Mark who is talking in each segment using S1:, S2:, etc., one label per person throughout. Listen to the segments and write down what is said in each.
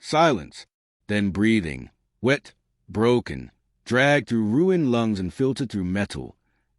S1: Silence. Then breathing. Wet, broken, dragged through ruined lungs and filtered through metal.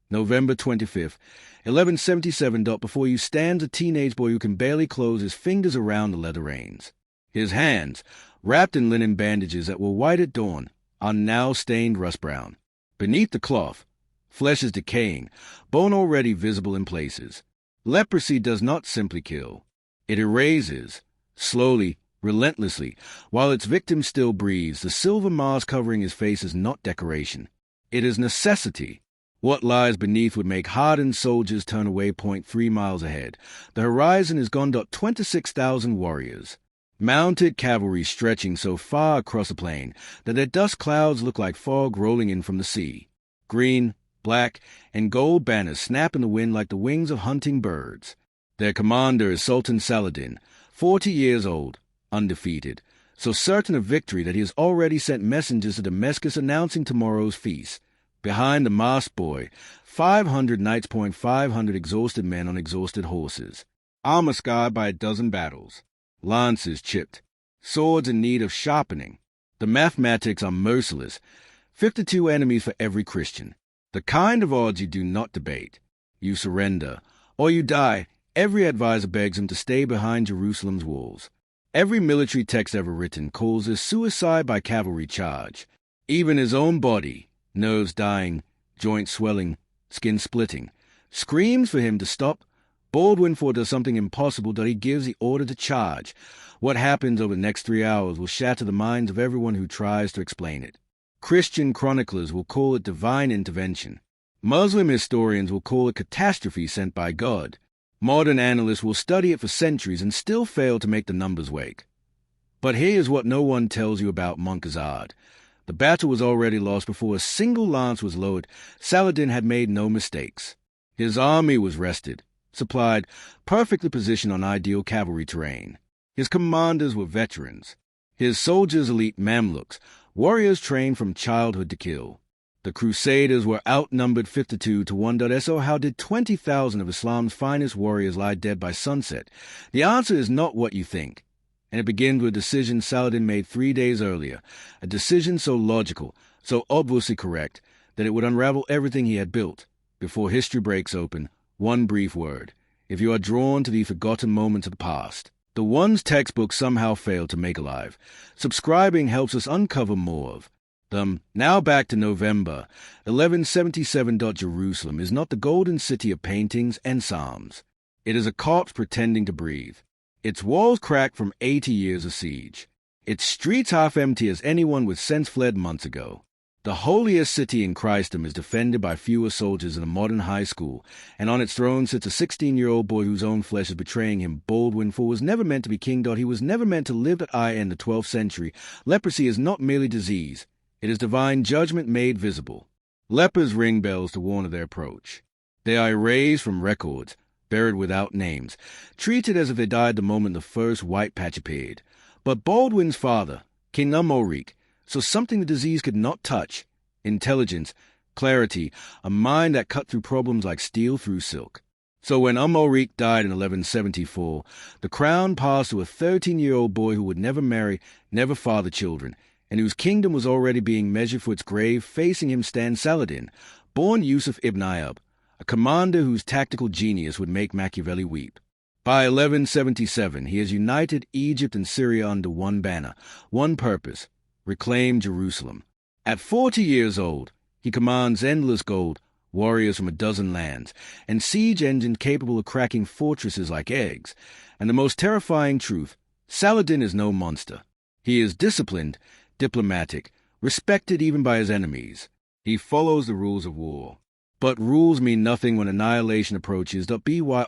S1: November 25th, 1177. Before you stands a teenage boy who can barely close his fingers around the leather reins. His hands, wrapped in linen bandages that were white at dawn, are now stained rust-brown. Beneath the cloth, flesh is decaying, bone already visible in places. Leprosy does not simply kill. It erases, slowly, relentlessly. While its victim still breathes, the silver mask covering his face is not decoration. It is necessity. What lies beneath would make hardened soldiers turn away 0.3 miles ahead. The horizon is gone. 26,000 warriors. Mounted cavalry stretching so far across the plain that their dust clouds look like fog rolling in from the sea. Green, black, and gold banners snap in the wind like the wings of hunting birds. Their commander is Sultan Saladin, 40 years old, undefeated, so certain of victory that he has already sent messengers to Damascus announcing tomorrow's feast. Behind the masked boy, 500 knights point 500 exhausted men on exhausted horses, armor scarred by a dozen battles, lances chipped, swords in need of sharpening. The mathematics are merciless. 52 enemies for every Christian. The kind of odds you do not debate. You surrender, or you die. Every advisor begs him to stay behind Jerusalem's walls. Every military text ever written calls this suicide by cavalry charge. Even his own body, nerves dying, joints swelling, skin splitting, screams for him to stop. Baldwin IV does something impossible that he gives the order to charge. What happens over the next 3 hours will shatter the minds of everyone who tries to explain it. Christian chroniclers will call it divine intervention. Muslim historians will call it catastrophe sent by God. Modern analysts will study it for centuries and still fail to make the numbers wake. But here's what no one tells you about Montgisard. The battle was already lost before a single lance was lowered. Saladin had made no mistakes. His army was rested, supplied, perfectly positioned on ideal cavalry terrain. His commanders were veterans. His soldiers elite Mamluks, warriors trained from childhood to kill. The Crusaders were outnumbered 52 to 1. So how did 20,000 of Islam's finest warriors lie dead by sunset? The answer is not what you think. And it begins with a decision Saladin made 3 days earlier, a decision so logical, so obviously correct, that it would unravel everything he had built. Before history breaks open, one brief word. If you are drawn to the forgotten moments of the past, the ones textbooks somehow failed to make alive, subscribing helps us uncover more of them. Now back to November 1177. Jerusalem is not the golden city of paintings and psalms. It is a corpse pretending to breathe. Its walls cracked from 80 years of siege. Its streets half empty as anyone with sense fled months ago. The holiest city in Christendom is defended by fewer soldiers than a modern high school, and on its throne sits a 16-year-old boy whose own flesh is betraying him. Baldwin IV was never meant to be king. He was never meant to live at in the 12th century. Leprosy is not merely disease. It is divine judgment made visible. Lepers ring bells to warn of their approach. They are erased from records, buried without names, treated as if they died the moment the first white patch appeared. But Baldwin's father, King Amalric, saw something the disease could not touch: intelligence, clarity, a mind that cut through problems like steel through silk. So when Amalric died in 1174, the crown passed to a 13-year-old boy who would never marry, never father children, and whose kingdom was already being measured for its grave. Facing him stands Saladin, born Yusuf ibn Ayyub, a commander whose tactical genius would make Machiavelli weep. By 1177, he has united Egypt and Syria under one banner, one purpose: reclaim Jerusalem. At 40 years old, he commands endless gold, warriors from a dozen lands, and siege engines capable of cracking fortresses like eggs. And the most terrifying truth, Saladin is no monster. He is disciplined, diplomatic, respected even by his enemies. He follows the rules of war. But rules mean nothing when annihilation approaches. By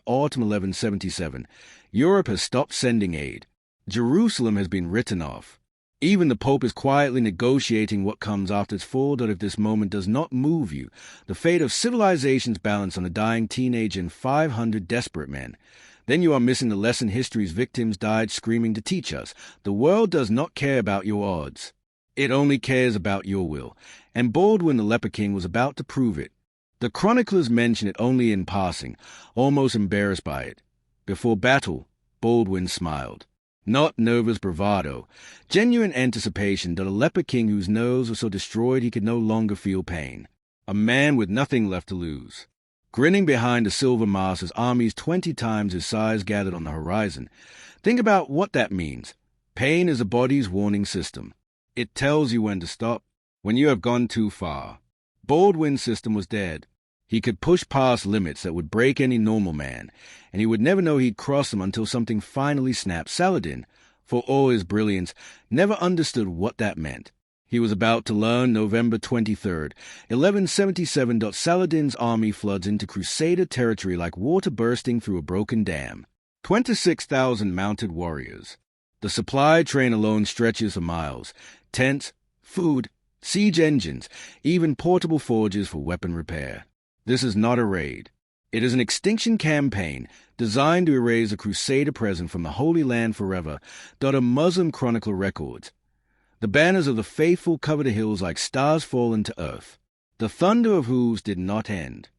S1: autumn 1177, Europe has stopped sending aid. Jerusalem has been written off. Even the Pope is quietly negotiating what comes after its fall. If this moment does not move you, the fate of civilization's balance on a dying teenager and 500 desperate men, then you are missing the lesson history's victims died screaming to teach us. The world does not care about your odds. It only cares about your will. And Baldwin the Leper King was about to prove it. The chroniclers mention it only in passing, almost embarrassed by it. Before battle, Baldwin smiled. Not nervous bravado, genuine anticipation that a leper king whose nerves were so destroyed he could no longer feel pain. A man with nothing left to lose. Grinning behind a silver mask as armies 20 times his size gathered on the horizon. Think about what that means. Pain is the body's warning system. It tells you when to stop, when you have gone too far. Baldwin's system was dead. He could push past limits that would break any normal man, and he would never know he'd crossed them until something finally snapped. Saladin, for all his brilliance, never understood what that meant. He was about to learn November 23rd, 1177. Saladin's army floods into Crusader territory like water bursting through a broken dam. 26,000 mounted warriors. The supply train alone stretches for miles. Tents, food, siege engines, even portable forges for weapon repair. This is not a raid. It is an extinction campaign designed to erase the Crusader presence from the Holy Land forever. A Muslim chronicler records. The banners of the faithful cover the hills like stars fallen to earth. The thunder of hooves did not end.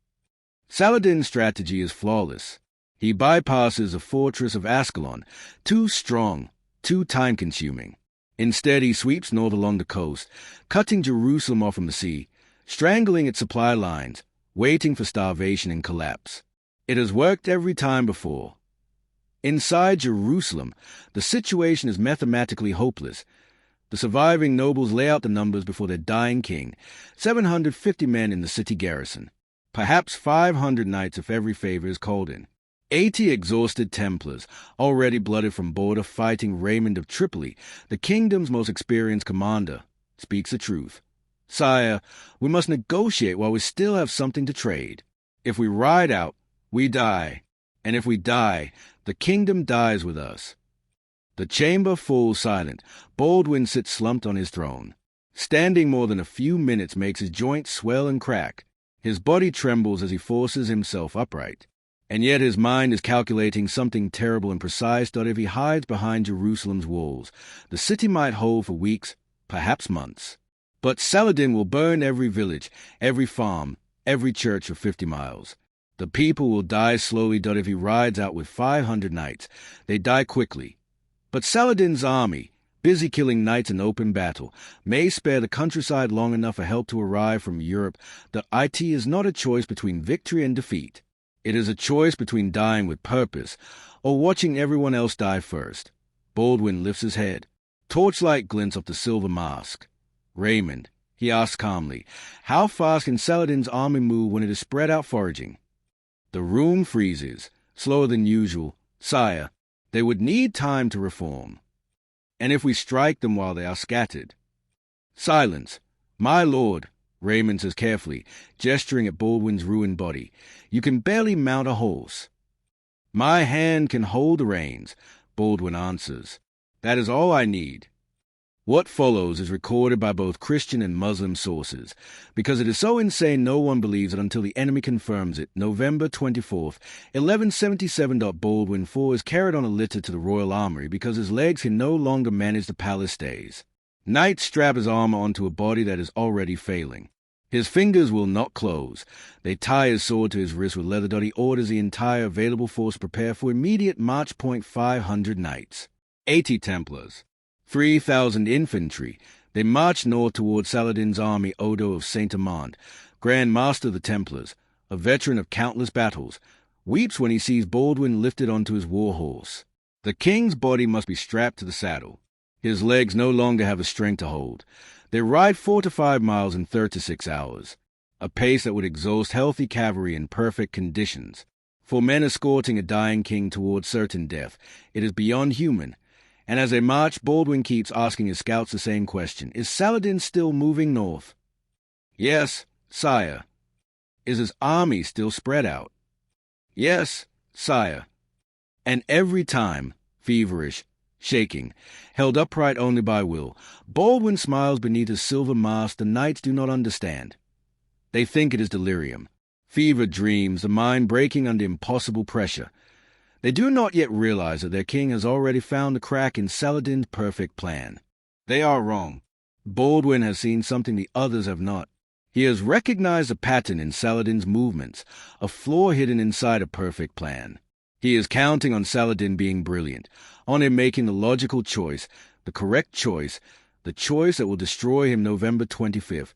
S1: Saladin's strategy is flawless. He bypasses the fortress of Ascalon, too strong, too time-consuming. Instead, he sweeps north along the coast, cutting Jerusalem off from the sea, strangling its supply lines, waiting for starvation and collapse. It has worked every time before. Inside Jerusalem, the situation is mathematically hopeless. The surviving nobles lay out the numbers before their dying king, 750 men in the city garrison, perhaps 500 knights if every favor is called in. 80 exhausted Templars, already blooded from border fighting Raymond of Tripoli, the kingdom's most experienced commander, speaks the truth. Sire, we must negotiate while we still have something to trade. If we ride out, we die. And if we die, the kingdom dies with us. The chamber falls silent. Baldwin sits slumped on his throne. Standing more than a few minutes makes his joints swell and crack. His body trembles as he forces himself upright. And yet his mind is calculating something terrible and precise that if he hides behind Jerusalem's walls, the city might hold for weeks, perhaps months. But Saladin will burn every village, every farm, every church for 50 miles. The people will die slowly that if he rides out with 500 knights. They die quickly. But Saladin's army, busy killing knights in open battle, may spare the countryside long enough for help to arrive from Europe. The IT is not a choice between victory and defeat. It is a choice between dying with purpose or watching everyone else die first. Baldwin lifts his head. Torchlight glints off the silver mask. Raymond, he asks calmly, how fast can Saladin's army move when it is spread out foraging? The room freezes, slower than usual. Sire, they would need time to reform. And if we strike them while they are scattered? Silence. My lord, Raymond says carefully, gesturing at Baldwin's ruined body. You can barely mount a horse. My hand can hold the reins, Baldwin answers. That is all I need. What follows is recorded by both Christian and Muslim sources, because it is so insane no one believes it until the enemy confirms it. November 24th, 1177. Baldwin IV is carried on a litter to the royal armory because his legs can no longer manage the palace stays. Knights strap his armor onto a body that is already failing. His fingers will not close. They tie his sword to his wrist with leather. He orders the entire available force to prepare for immediate march. 500 knights, 80 Templars, 3,000 infantry. They march north toward Saladin's army. Odo of Saint-Amand, Grand Master of the Templars, a veteran of countless battles, weeps when he sees Baldwin lifted onto his war horse. The king's body must be strapped to the saddle. His legs no longer have the strength to hold. They ride 4 to 5 miles in 36 hours, a pace that would exhaust healthy cavalry in perfect conditions. For men escorting a dying king toward certain death, it is beyond human. And as they march, Baldwin keeps asking his scouts the same question. Is Saladin still moving north? Yes, sire. Is his army still spread out? Yes, sire. And every time, feverish, shaking, held upright only by will, Baldwin smiles beneath his silver mask. The knights do not understand. They think it is delirium, fever dreams, the mind breaking under impossible pressure. They do not yet realize that their king has already found the crack in Saladin's perfect plan. They are wrong. Baldwin has seen something the others have not. He has recognized a pattern in Saladin's movements, a flaw hidden inside a perfect plan. He is counting on Saladin being brilliant, on him making the logical choice, the correct choice, the choice that will destroy him November 25th.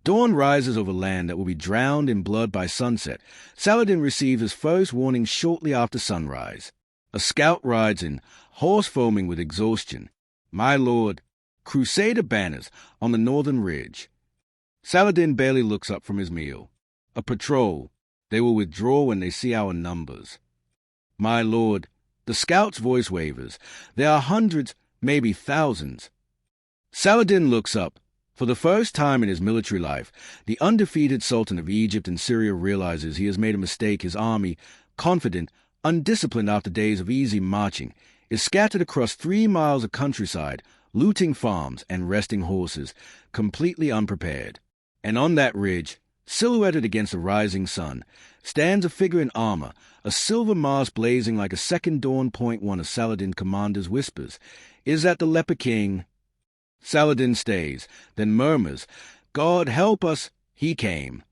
S1: Dawn rises over land that will be drowned in blood by sunset. Saladin receives his first warning shortly after sunrise. A scout rides in, horse foaming with exhaustion. My lord, Crusader banners on the northern ridge. Saladin barely looks up from his meal. A patrol. They will withdraw when they see our numbers. My lord, the scout's voice wavers. There are hundreds, maybe thousands. Saladin looks up. For the first time in his military life, the undefeated Sultan of Egypt and Syria realizes he has made a mistake. His army, confident, undisciplined after days of easy marching, is scattered across 3 miles of countryside, looting farms and resting horses, completely unprepared. And on that ridge, silhouetted against the rising sun, stands a figure in armor, a silver mast blazing like a second dawn. One of Saladin's commanders whispers, "Is that the leper king?" Saladin stays, then murmurs, "God help us, he came."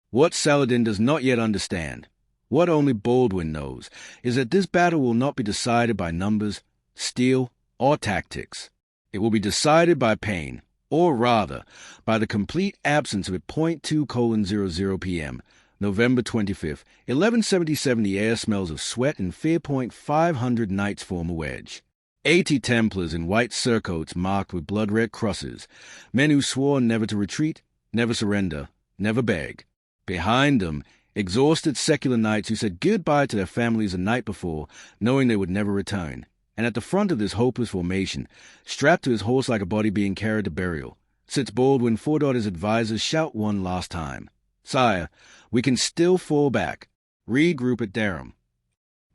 S1: What Saladin does not yet understand, what only Baldwin knows, is that this battle will not be decided by numbers, steel, or tactics. It will be decided by pain, or rather, by the complete absence of it. 2:00 p.m., November 25th, 1177. The air smells of sweat and fear. 500 knights form a wedge. 80 Templars in white surcoats marked with blood-red crosses, men who swore never to retreat, never surrender, never beg. Behind them, exhausted secular knights who said goodbye to their families the night before, knowing they would never return. And at the front of this hopeless formation, strapped to his horse like a body being carried to burial, sits Baldwin IV. His advisors shout one last time, "Sire, we can still fall back. Regroup at Durham."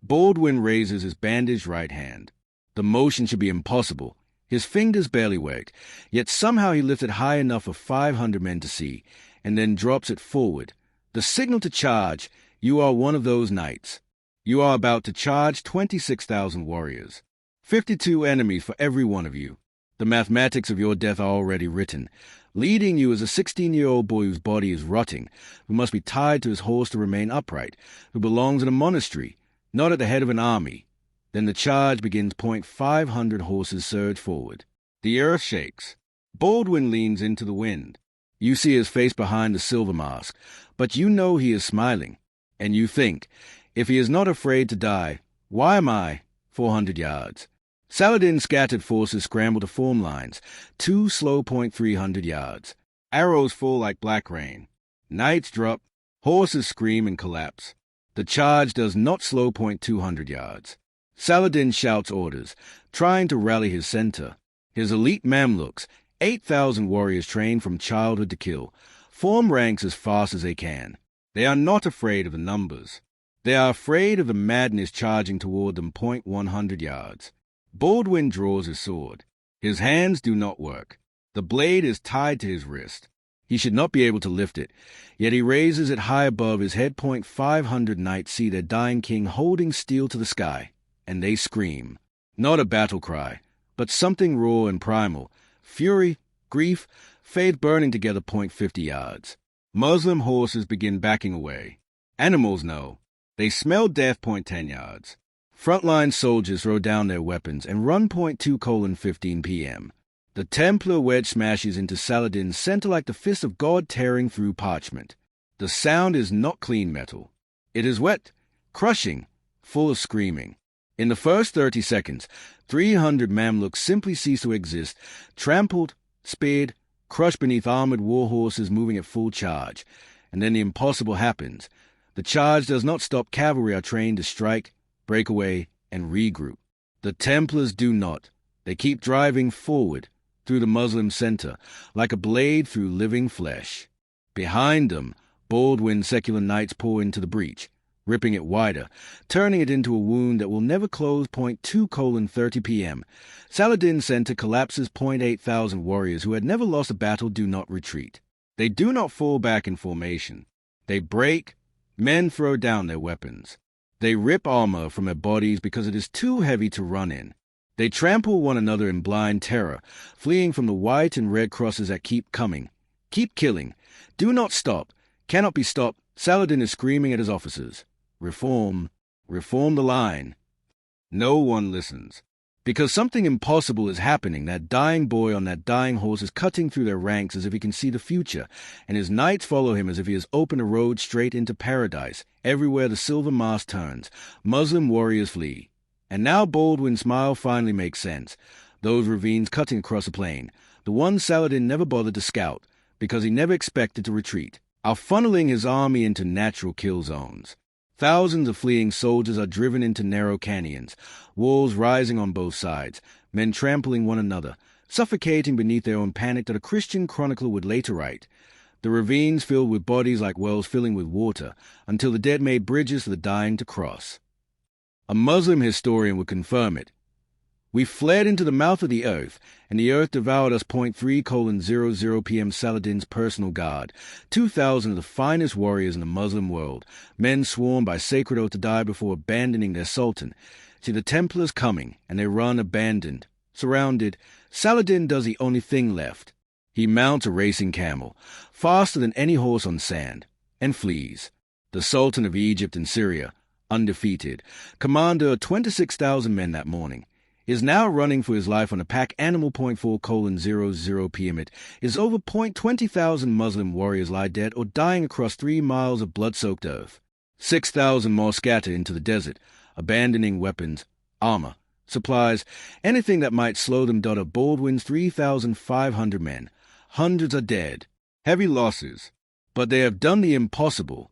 S1: Baldwin raises his bandaged right hand. The motion should be impossible. His fingers barely work, yet somehow he lifts it high enough for 500 men to see, and then drops it forward. The signal to charge. You are one of those knights. You are about to charge 26,000 warriors. 52 enemies for every one of you. The mathematics of your death are already written. Leading you is a 16-year-old boy whose body is rotting, who must be tied to his horse to remain upright, who belongs in a monastery, not at the head of an army. Then the charge begins. 500 horses surge forward. The earth shakes. Baldwin leans into the wind. You see his face behind the silver mask, but you know he is smiling. And you think, if he is not afraid to die, why am I? 400 yards. Saladin's scattered forces scramble to form lines. 2 slow. 300 yards. Arrows fall like black rain. Knights drop. Horses scream and collapse. The charge does not slow. 200 yards. Saladin shouts orders, trying to rally his center. His elite Mamluks, 8,000 warriors trained from childhood to kill, form ranks as fast as they can. They are not afraid of the numbers. They are afraid of the madness charging toward them. 100 yards. Baldwin draws his sword. His hands do not work. The blade is tied to his wrist. He should not be able to lift it, yet he raises it high above his head. 500 knights see their dying king holding steel to the sky. And they scream. Not a battle cry, but something raw and primal. Fury, grief, faith burning together. 50 yards. Muslim horses begin backing away. Animals know. They smell death. 10 yards. Frontline soldiers throw down their weapons and run. 2:15 p.m. The Templar wedge smashes into Saladin's center like the fist of God tearing through parchment. The sound is not clean metal. It is wet, crushing, full of screaming. In the first 30 seconds, 300 Mamluks simply cease to exist, trampled, speared, crushed beneath armored war horses moving at full charge. And then the impossible happens. The charge does not stop. Cavalry are trained to strike, break away, and regroup. The Templars do not. They keep driving forward through the Muslim center, like a blade through living flesh. Behind them, Baldwin's secular knights pour into the breach, ripping it wider, turning it into a wound that will never close. 2:30 p.m. Saladin's center collapses. 8,000 warriors who had never lost a battle do not retreat. They do not fall back in formation. They break. Men throw down their weapons. They rip armor from their bodies because it is too heavy to run in. They trample one another in blind terror, fleeing from the white and red crosses that keep coming. Keep killing. Do not stop. Cannot be stopped. Saladin is screaming at his officers. Reform, reform the line. No one listens. Because something impossible is happening. That dying boy on that dying horse is cutting through their ranks as if he can see the future, and his knights follow him as if he has opened a road straight into paradise. Everywhere the silver mast turns, Muslim warriors flee. And now Baldwin's smile finally makes sense. Those ravines cutting across the plain, the ones Saladin never bothered to scout, because he never expected to retreat, are funneling his army into natural kill zones. Thousands of fleeing soldiers are driven into narrow canyons, walls rising on both sides, men trampling one another, suffocating beneath their own panic that a Christian chronicler would later write. The ravines filled with bodies like wells filling with water, until the dead made bridges for the dying to cross. A Muslim historian would confirm it. We fled into the mouth of the earth, and the earth devoured us. 3:00 p.m. Saladin's personal guard, 2,000 of the finest warriors in the Muslim world, men sworn by sacred oath to die before abandoning their sultan. See the Templars coming, and they run abandoned, surrounded. Saladin does the only thing left. He mounts a racing camel, faster than any horse on sand, and flees. The Sultan of Egypt and Syria, undefeated, commander of 26,000 men that morning, is now running for his life on a pack animal. 4:00 p.m. It is over. 20,000 Muslim warriors lie dead or dying across 3 miles of blood-soaked earth. 6,000 more scatter into the desert, abandoning weapons, armor, supplies, anything that might slow them. Of Baldwin's 3,500 men, hundreds are dead. Heavy losses. But they have done the impossible.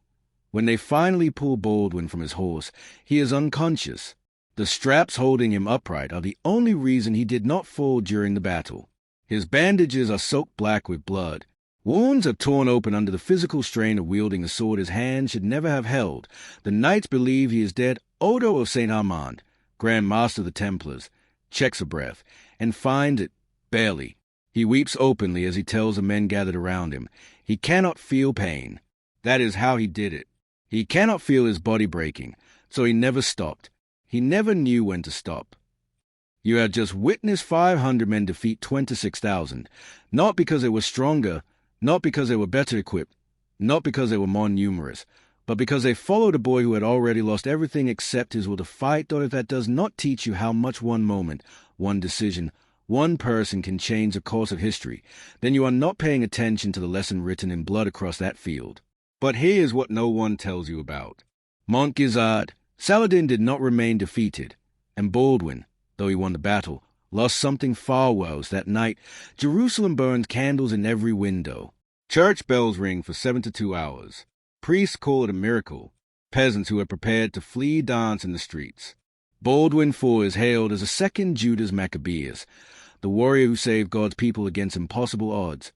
S1: When they finally pull Baldwin from his horse, he is unconscious. The straps holding him upright are the only reason he did not fall during the battle. His bandages are soaked black with blood. Wounds are torn open under the physical strain of wielding a sword his hand should never have held. The knights believe he is dead. Odo of St. Armand, Grand Master of the Templars, checks a breath, and finds it, barely. He weeps openly as he tells the men gathered around him. He cannot feel pain. That is how he did it. He cannot feel his body breaking, so he never stopped. He never knew when to stop. You have just witnessed 500 men defeat 26,000, not because they were stronger, not because they were better equipped, not because they were more numerous, but because they followed a boy who had already lost everything except his will to fight. If that does not teach you how much one moment, one decision, one person can change the course of history, then you are not paying attention to the lesson written in blood across that field. But here is what no one tells you about. Montgisard. Saladin did not remain defeated, and Baldwin, though he won the battle, lost something far worse. That night, Jerusalem burns candles in every window. Church bells ring for 72 hours. Priests call it a miracle. Peasants who had prepared to flee dance in the streets. Baldwin IV is hailed as a second Judas Maccabeus, the warrior who saved God's people against impossible odds.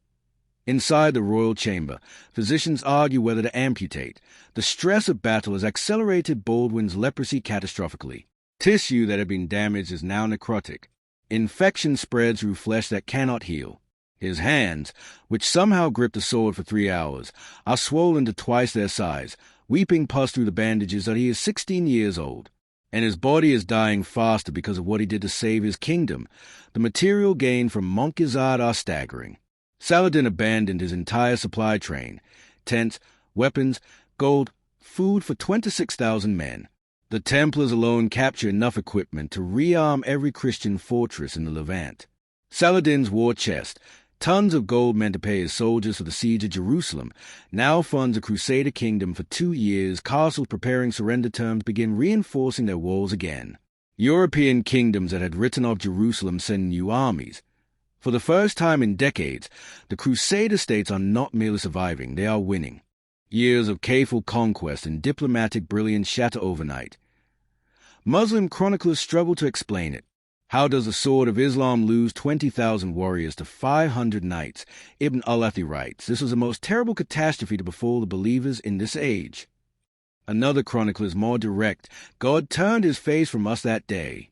S1: Inside the royal chamber, physicians argue whether to amputate. The stress of battle has accelerated Baldwin's leprosy catastrophically. Tissue that had been damaged is now necrotic. Infection spreads through flesh that cannot heal. His hands, which somehow gripped the sword for 3 hours, are swollen to twice their size. Weeping pus through the bandages that he is 16 years old. And his body is dying faster because of what he did to save his kingdom. The material gain from Montgisard are staggering. Saladin abandoned his entire supply train, tents, weapons, gold, food for 26,000 men. The Templars alone capture enough equipment to rearm every Christian fortress in the Levant. Saladin's war chest, tons of gold meant to pay his soldiers for the siege of Jerusalem, now funds a Crusader kingdom for 2 years. Castles preparing surrender terms begin reinforcing their walls again. European kingdoms that had written off Jerusalem send new armies. For the first time in decades, the Crusader states are not merely surviving, they are winning. Years of careful conquest and diplomatic brilliance shatter overnight. Muslim chroniclers struggle to explain it. How does the sword of Islam lose 20,000 warriors to 500 knights? Ibn al-Athi writes, this was the most terrible catastrophe to befall the believers in this age. Another chronicler is more direct. God turned his face from us that day.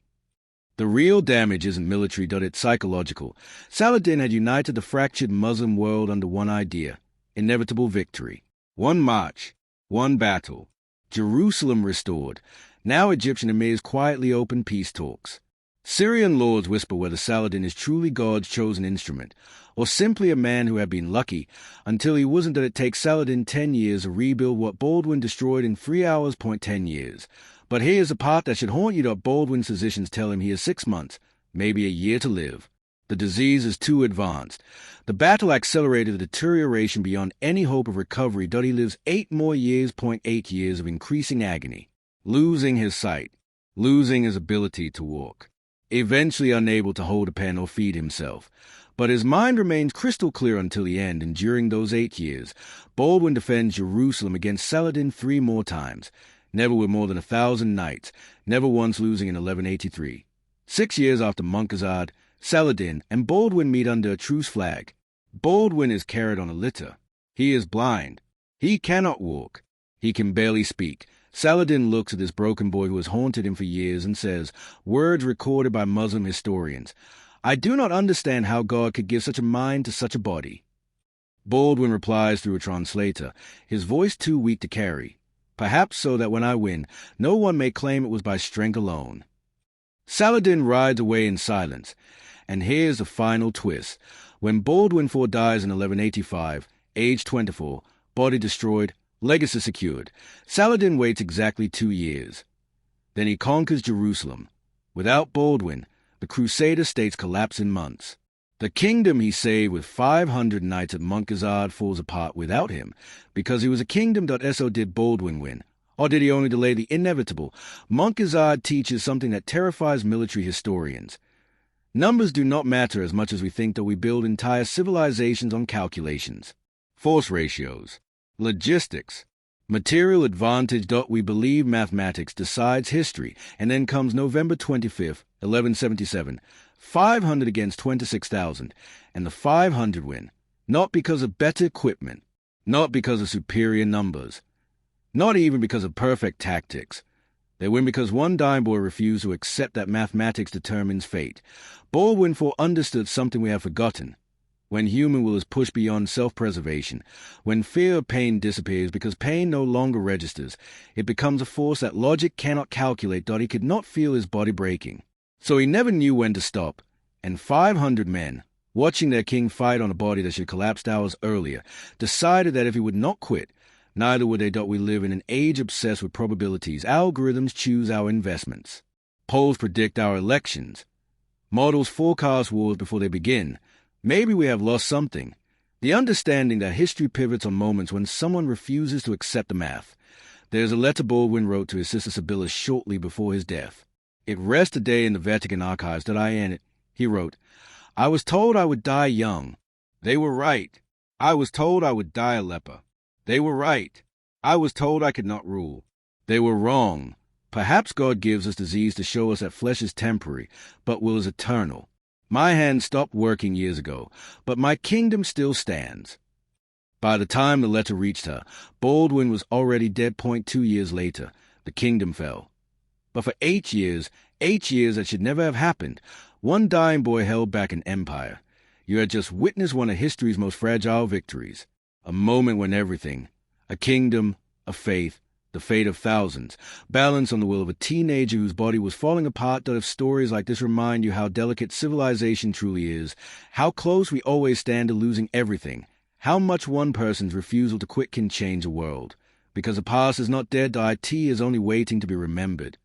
S1: The real damage isn't military, it's psychological. Saladin had united the fractured Muslim world under one idea, inevitable victory. One march, one battle, Jerusalem restored. Now Egyptian emirs quietly open peace talks. Syrian lords whisper whether Saladin is truly God's chosen instrument, or simply a man who had been lucky, until he wasn't. That it takes Saladin 10 years to rebuild what Baldwin destroyed in 3 hours. 10 years. But here's the part that should haunt you. Baldwin's physicians tell him he has 6 months, maybe a year to live. The disease is too advanced. The battle accelerated the deterioration beyond any hope of recovery. He lives 8 more years, 0.8 years of increasing agony, losing his sight, losing his ability to walk, eventually unable to hold a pen or feed himself. But his mind remains crystal clear until the end, and during those 8 years, Baldwin defends Jerusalem against Saladin 3 more times, never with more than 1,000 knights, never once losing in 1183. 6 years after Montgisard, Saladin and Baldwin meet under a truce flag. Baldwin is carried on a litter. He is blind. He cannot walk. He can barely speak. Saladin looks at this broken boy who has haunted him for years and says, words recorded by Muslim historians, "I do not understand how God could give such a mind to such a body." Baldwin replies through a translator, his voice too weak to carry, "Perhaps so that when I win, no one may claim it was by strength alone." Saladin rides away in silence. And here's the final twist. When Baldwin IV dies in 1185, age 24, body destroyed, legacy secured, Saladin waits exactly 2 years. Then he conquers Jerusalem. Without Baldwin, the Crusader states collapse in months. The kingdom he saved with 500 knights at Montgisard falls apart without him, because he was a kingdom. So did Baldwin win? Or did he only delay the inevitable? Montgisard teaches something that terrifies military historians. Numbers do not matter as much as we think, though we build entire civilizations on calculations, force ratios, logistics, material advantage. We believe mathematics decides history, and then comes November 25th, 1177, 500 against 26,000, and the 500 win, not because of better equipment, not because of superior numbers, not even because of perfect tactics. They win because one dying boy refused to accept that mathematics determines fate. Baldwin IV understood something we have forgotten. When human will is pushed beyond self-preservation, when fear of pain disappears because pain no longer registers, it becomes a force that logic cannot calculate. He could not feel his body breaking. So he never knew when to stop. And 500 men, watching their king fight on a body that should collapsed hours earlier, decided that if he would not quit, neither would they. We live in an age obsessed with probabilities. Algorithms choose our investments. Polls predict our elections. Models forecast wars before they begin. Maybe we have lost something. The understanding that history pivots on moments when someone refuses to accept the math. There's a letter Baldwin wrote to his sister Sibylla shortly before his death. It rests today in the Vatican archives. He wrote, "I was told I would die young. They were right. I was told I would die a leper. They were right. I was told I could not rule. They were wrong. Perhaps God gives us disease to show us that flesh is temporary, but will is eternal. My hand stopped working years ago, but my kingdom still stands." By the time the letter reached her, Baldwin was already dead. 2 years later, the kingdom fell. But for 8 years that should never have happened, one dying boy held back an empire. You had just witnessed one of history's most fragile victories. A moment when everything, a kingdom, a faith, the fate of thousands, balanced on the will of a teenager whose body was falling apart. If stories like this remind you how delicate civilization truly is, how close we always stand to losing everything, how much one person's refusal to quit can change a world. Because the past is not dead, IT is only waiting to be remembered.